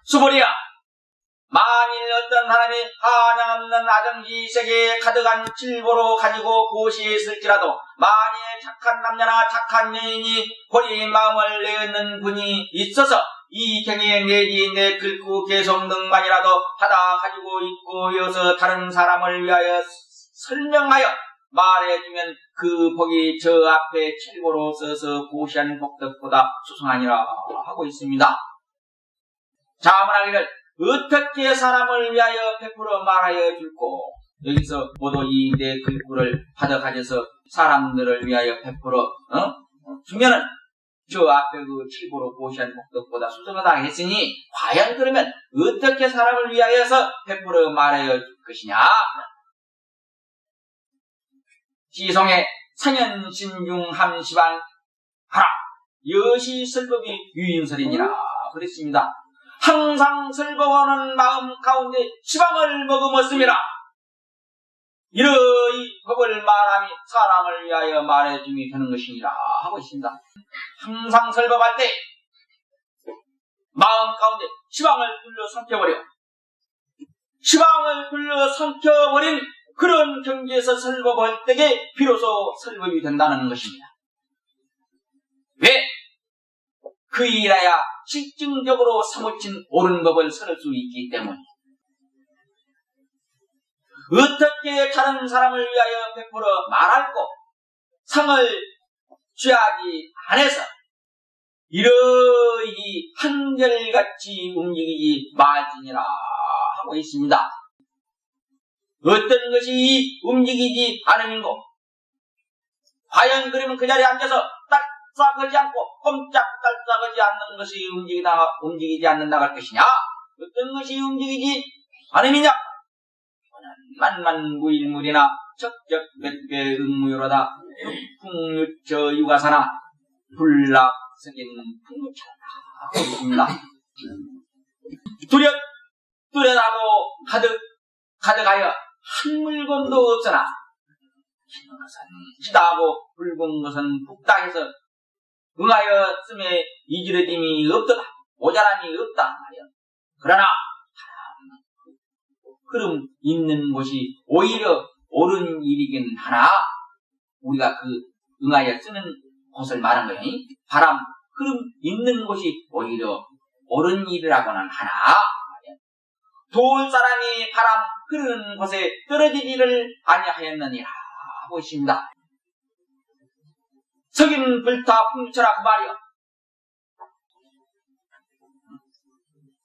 수보리야, 만일 어떤 사람이 한량없는 아정지 세계에 가득한 칠보로 가지고 고시에 있을지라도 만일 착한 남자나 착한 여인이 고리 마음을 내었는 분이 있어서 이 경에 내지 내 글구 개성 등만이라도 하다 가지고 있고 여서 다른 사람을 위하여 설명하여 말해주면 그 복이 저 앞에 칠보로 써서 고시한 복덕보다 수승하니라 하고 있습니다. 자문하기를 어떻게 사람을 위하여 베풀어 말하여 줄꼬. 여기서 모두 이 내 글구를 받아 가져서 사람들을 위하여 베풀어 주면은 저 앞에 그 칠보로 고시한 복덕보다 수승하다 했으니 과연 그러면 어떻게 사람을 위하여서 베풀어 말하여 줄 것이냐. 지성의 상현신중 함시방 하라 여시 설법이 유인설이니라 그랬습니다. 항상 슬퍼하는 마음 가운데 시방을 머금었음이라. 이러이 법을 말함이 사람을 위하여 말해줌이 되는 것이니라 하고 있습니다. 항상 슬퍼할 때 마음 가운데 시방을 불러 삼켜버려. 시방을 불러 삼켜버린 그런 경지에서 설법할 때에 비로소 설법이 된다는 것입니다. 왜? 그 일하야 실증적으로 사무친 옳은 법을 설할 수 있기 때문에. 어떻게 다른 사람을 위하여 베풀어 말할꼬 상을 취하지 않아서 이러이 한결같이 움직이지 말지니라 하고 있습니다. 어떤 것이 움직이지 않음인고? 과연 그러면 그 자리에 앉아서 딸싹하지 않고 꼼짝달싹하지 않는 것이 움직이지 않는다고 할 것이냐? 어떤 것이 움직이지 않음이냐? 만만무일물이나 적적몇배 응무요로다 풍유처 유가사나 불락석인 풍유처다 하고 있습니다. 뚜렷하고 가득하여 한 물건도 없으나 흰 것은 찌다고 붉은 것은 푹다해서 응하여 씀에 이지러짐이 없더라. 모자람이 없다 말이야. 그러나 흐름 있는 곳이 오히려 옳은 일이긴 하나 우리가 그 응하여 쓰는 곳을 말한 거예요. 바람 흐름 있는 곳이 오히려 옳은 일이라고는 하나 말이야. 도울 사람이 바람 흐르는 곳에 떨어지지를 아니하였느니라 하고 있습니다. 석인 불타 풍처라 그 말이야.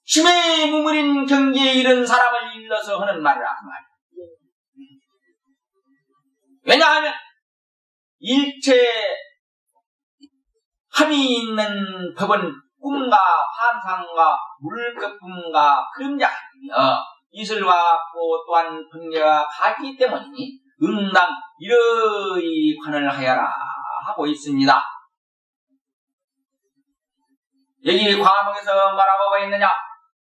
심에 무물인 경지에 이른 사람을 일러서 하는 말이라 그 말이야. 왜냐하면 일체 함이 있는 법은 꿈과 환상과 물거품과 그림자이며 이슬과 같고 또한 번개와 같기 때문이니 응당 이러이 관을 하여라 하고 있습니다. 여기 과목에서 뭐라고 있느냐?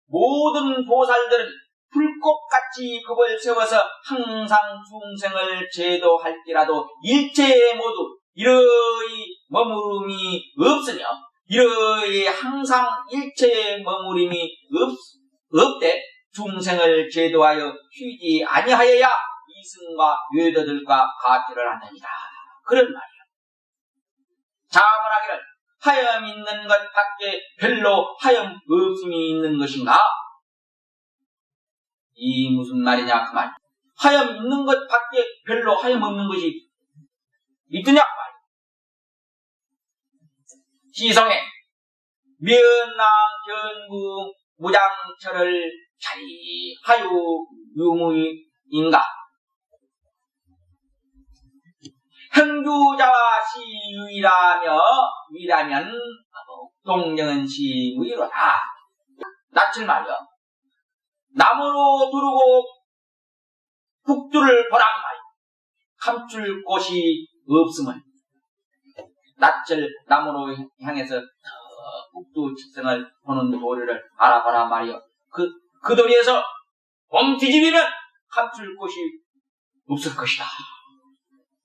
모든 보살들은 불꽃같이 법을 세워서 항상 중생을 제도할지라도 일체에 모두 이러이 머무름이 없으며 이러이 항상 일체에 머무름이 없되 중생을 제도하여 쉬지 아니하여야 이승과 외도들과 가치를 하느니라. 그런 말이야. 자문하기를 하염 있는 것 밖에 별로 하염 없음이 있는 것인가? 이 무슨 말이냐 그 말. 하염 있는 것 밖에 별로 하염 없는 것이 있더냐 말이야. 시성에 면랑 견구 무장철을 자리하유 유무인가. 행주자와 시유이라면 동정은 시무이로다. 낯을 말려 나무로 두르고 북두를 보라 말이야. 감출 곳이 없음을 낯을 나무로 향해서 북두 직성을 보는 도리를 알아보라 말이요. 그 도리에서 몸 뒤집이면 감출 곳이 없을 것이다.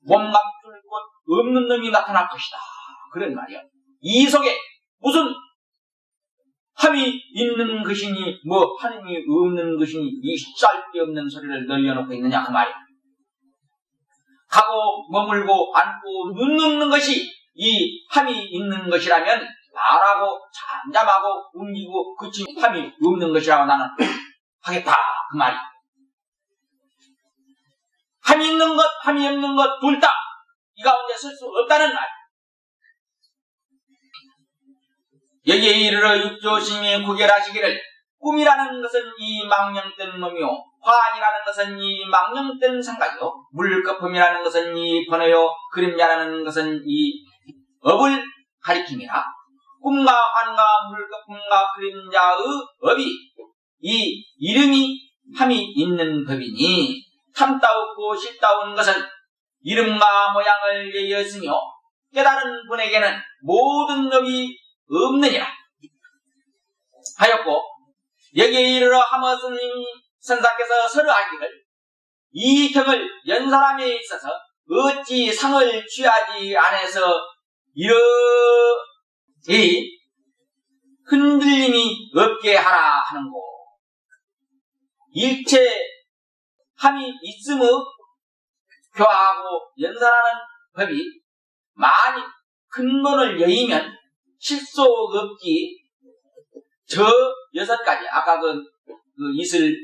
몸 감출 곳 없는 놈이 나타날 것이다. 그런 말이야. 이 속에 무슨 함이 있는 것이니 뭐 함이 없는 것이니 이 쌀데없는 소리를 늘려놓고 있느냐 그 말이야. 가고 머물고 앉고 눈 눕는 것이 이 함이 있는 것이라면 말하고 잠잠하고 움직이고 그치 함이 없는 것이라고 나는 하겠다 그 말이야. 함이 있는 것 함이 없는 것 둘 다 이 가운데 쓸 수 없다는 말이야. 여기에 이르러 육조심이 구결하시기를 꿈이라는 것은 이 망령된 몸이요 환이라는 것은 이 망령된 생각이요 물거품이라는 것은 이 번호요 그림자라는 것은 이 업을 가리킴이라. 꿈과 환과 물거품과 그림자의 업이 이 이름이 함이 있는 법이니 참다웠고 실다운 것은 이름과 모양을 예였으며 깨달은 분에게는 모든 업이 없느니라 하였고 여기에 이르러 하머스님 선사께서 설하기를 이 경을 연 사람에 있어서 어찌 상을 취하지 않아서 이러이 흔들림이 없게 하라 하는고. 일체 함이 있음의 교하고 연산하는 법이 많이 근본을 여의면 실속 없기 저 6가지 아까 그 이슬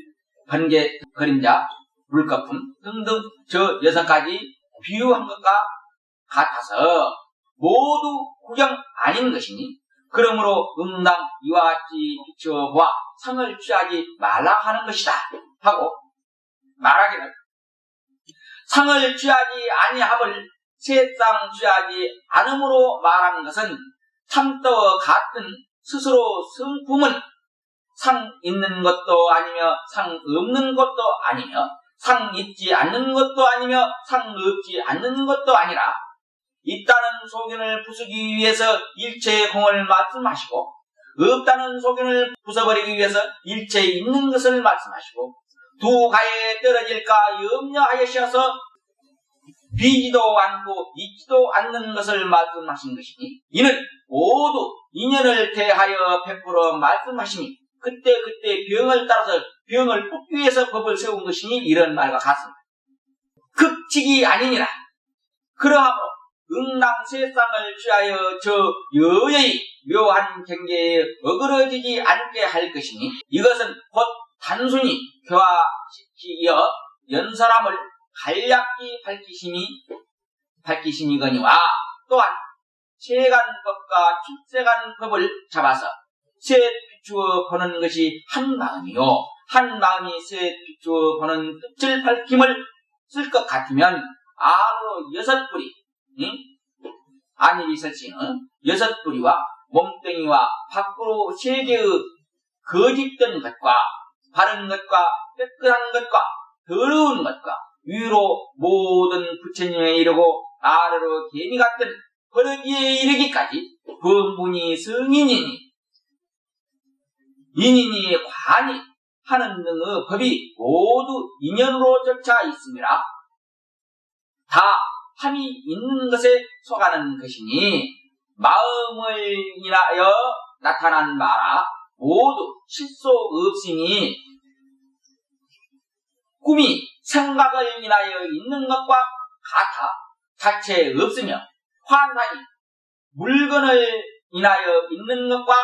번개 그림자 물거품 등등 저 6가지 비유한 것과 같아서 모두 구경 아닌 것이니 그러므로 응당 이와 같이 비춰보아 상을 취하지 말라 하는 것이다 하고 말하기를 상을 취하지 아니함을 세상 취하지 않음으로 말하는 것은 참떠 같은 스스로 성품은 상 있는 것도 아니며 상 없는 것도 아니며 상 있지 않는 것도 아니며 상 없지 않는 것도 아니라 있다는 소견을 부수기 위해서 일체의 공을 말씀하시고 없다는 소견을 부숴버리기 위해서 일체 있는 것을 말씀하시고 두 가에 떨어질까 염려하여셔서 비지도 않고 있지도 않는 것을 말씀하신 것이니 이는 모두 인연을 대하여 베풀어 말씀하시니 그때 병을 따라서 병을 뽑기 위해서 법을 세운 것이니 이런 말과 같습니다. 극칙이 아니니라. 그러하므로 응당 세상을 취하여 저 여의 묘한 경계에 어그러지지 않게 할 것이니 이것은 곧 단순히 교화시키어 연사람을 간략히 밝히심이거니와 또한 세간법과 출세간법을 잡아서 셋 비추어 보는 것이 한 마음이요 한 마음이 셋 비추어 보는 뜻을 밝힘을 쓸 것 같으면 아로 6뿌리 안일이 설치는 6뿌리와 몸뚱이와 밖으로 3개의 거짓된 것과 바른 것과 깨끗한 것과 더러운 것과 위로 모든 부처님에 이르고 아래로 개미 같은 버러지에 이르기까지 범분이 성인이니 인인이 관이 하는 등의 법이 모두 인연으로 쫓아 있음이라. 다 함이 있는 것에 속하는 것이니 마음을 인하여 나타난 바라 모두 실소 없으니 꿈이 생각을 인하여 있는 것과 같아 자체 없으며 환상이 물건을 인하여 있는 것과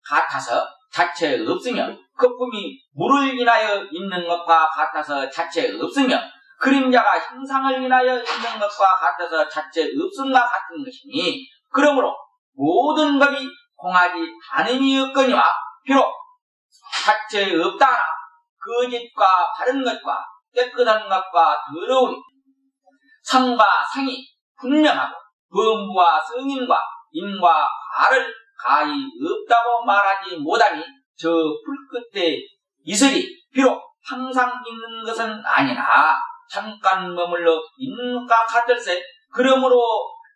같아서 자체 없으며 거품이 물을 인하여 있는 것과 같아서 자체 없으며 그림자가 형상을 인하여 있는 것과 같아서 자체 없음과 같은 것이니 그러므로 모든 법이 공하지 않음이 없거니와 비록 자체 없다 하나 거짓과 바른 것과 깨끗한 것과 더러운 상과 상이 분명하고 범부와 성인과 인과 과를 가히 없다고 말하지 못하니 저 풀끝에 이슬이 비록 항상 있는 것은 아니나 잠깐 머물러 있는 것과 같을세. 그러므로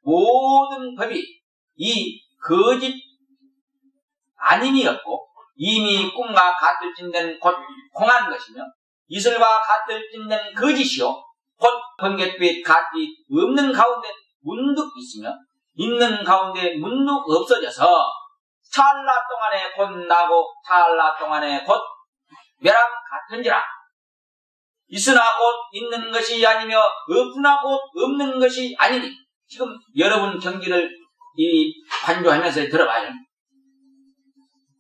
모든 법이 이 거짓 아님이 없고 이미 꿈과 같을 찐된 곧 공한 것이며 이슬과 같을 찐된 거짓이요 곧 번갯빛 같이 없는 가운데 문득 있으며 있는 가운데 문득 없어져서 찰나 동안에 곧 나고 찰나 동안에 곧 멸함 같은지라. 있으나 곧 있는 것이 아니며 없으나 곧 없는 것이 아니니 지금 여러분 경기를 이 관조하면서 들어봐요.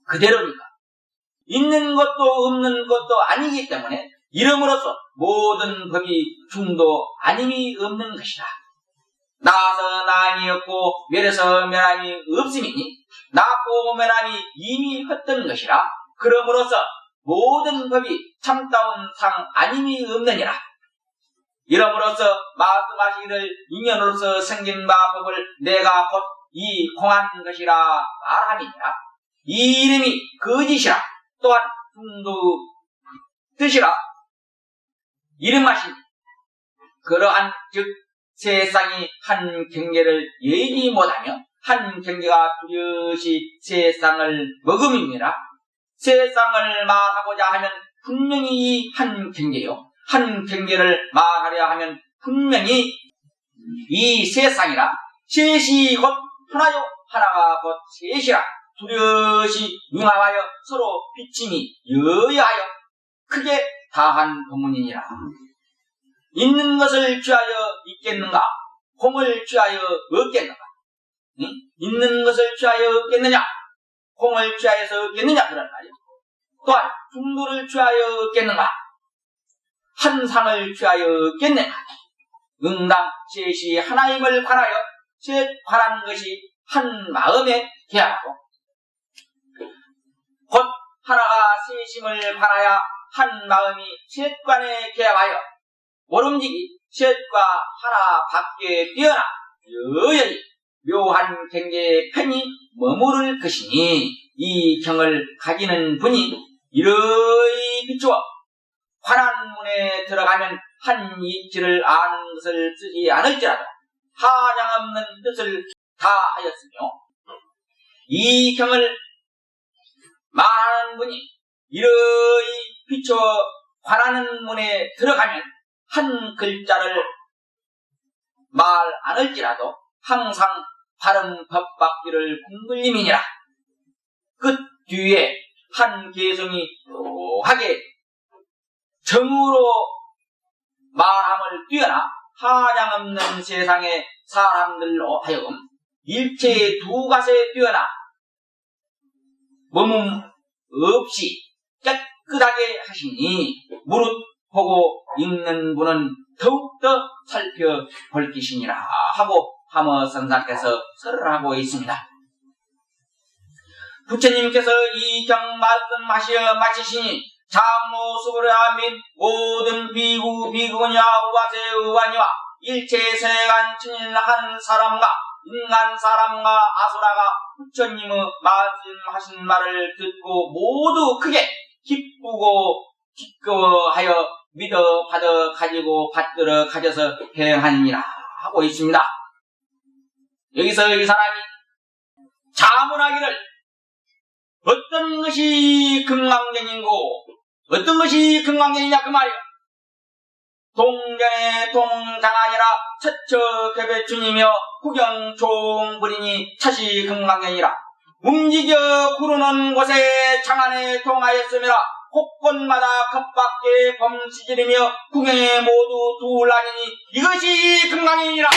그대로니까 있는 것도 없는 것도 아니기 때문에 이름으로써 모든 법이 중도 아님이 없는 것이라. 나서 나함이 없고 멸해서 멸함이 없음이니 나고 멸함이 이미 헛된 것이라. 그러므로써 모든 법이 참다운 상 아님이 없느니라. 이러므로써 말씀하시기를 인연으로서 생긴 바 법을 내가 곧 이 공한 것이라 말함이니라. 이 이름이 거짓이라 또한 중도 뜻이라 이름하시니 그러한 즉 세상이 한 경계를 예기 못하며 한 경계가 뚜렷이 세상을 머금입니다. 세상을 말하고자 하면 분명히 이 한 경계요 한 경계를 말하려 하면 분명히 이 세상이라 셋이 곧 하나요 하나가 곧 셋이라 뚜렷이 융합하여 서로 비침이 여여하여 크게 다한 법문이니라. 있는 것을 취하여 있겠는가? 공을 취하여 없겠는가? 응? 있는 것을 취하여 없겠느냐? 공을 취하여서 없겠느냐? 그런 말이요. 또한 중도를 취하여 없겠는가? 한 상을 취하여 없겠는가? 응당 셋이 하나임을 관하여 셋 관한 것이 한 마음에 계하고 곧 하나가 셋임을 관하여 한 마음이 셋관에 계하여 모름지기 셋과 하나 밖에 뛰어나 여연히 묘한 경계에 편히 머무를 것이니 이 경을 가지는 분이 이러히 비추어 환한 문에 들어가면 한 이치를 아는 것을 쓰지 않을지라도 한양 없는 뜻을 다 하였으며 이 경을 말하는 분이 이러히 비추어 환하는 문에 들어가면 한 글자를 말 않을지라도 항상 바른 법받기를 궁글림이니라. 끝 뒤에 한 개성이 묘하게 정으로 말함을 뛰어나 한양 없는 세상의 사람들로 하여금 일체의 두 갓에 뛰어나 머문 없이 깨끗하게 하시니 무릇 보고 읽는 분은 더욱더 살펴볼 것이니라 하고 화머선사께서 설을 하고 있습니다. 부처님께서 이 경 말씀하시어 마치시니 장로수부라 및 모든 비구 비구냐 우바세 우바니와 일체 세간 천일 한 사람과 인간 사람과 아수라가 부처님의 말씀하신 말을 듣고 모두 크게 기쁘고 기꺼워하여 믿어 받아 가지고 받들어 가져서 행하니라 하고 있습니다. 여기서 이 사람이 자문하기를 어떤 것이 금강경인고 어떤 것이 금강경이냐 그 말이야. 동전의 동장하니라 처처 개배춘이며 구경 종불이니 차시 금강경이라. 움직여 구르는 곳에 장안에 통하였으며 곳곳마다 컵밖에 범시지르며 궁에 모두 둘라니니 이것이 금강경이라.